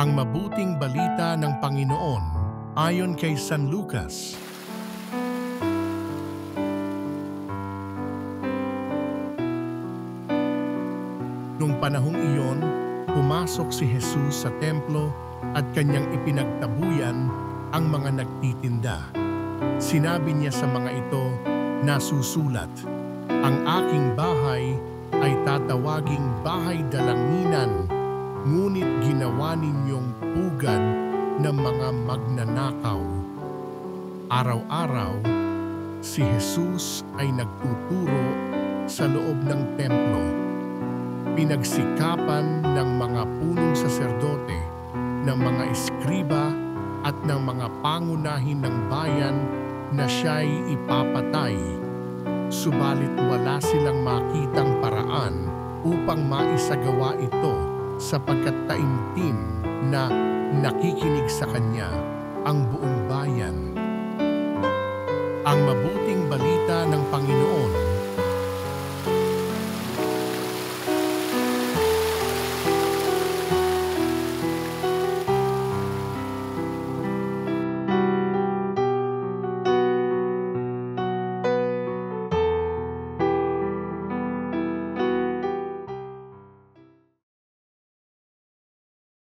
Ang mabuting balita ng Panginoon ayon kay San Lucas. Nung panahong iyon, pumasok si Jesus sa templo at kanyang ipinagtabuyan ang mga nagtitinda. Sinabi niya sa mga ito na susulat, "Ang aking bahay ay tatawaging bahay dalanginan, ngunit ginawa ninyong pugad ng mga magnanakaw." Araw-araw, si Jesus ay nagtuturo sa loob ng templo. Pinagsikapan ng mga punong saserdote, ng mga eskriba at ng mga pangunahin ng bayan na siya'y ipapatay. Subalit wala silang makitang paraan upang maisagawa ito sapagkat taimtim na nakikinig sa kanya ang buong bayan. Ang mabuting balita ng Panginoon.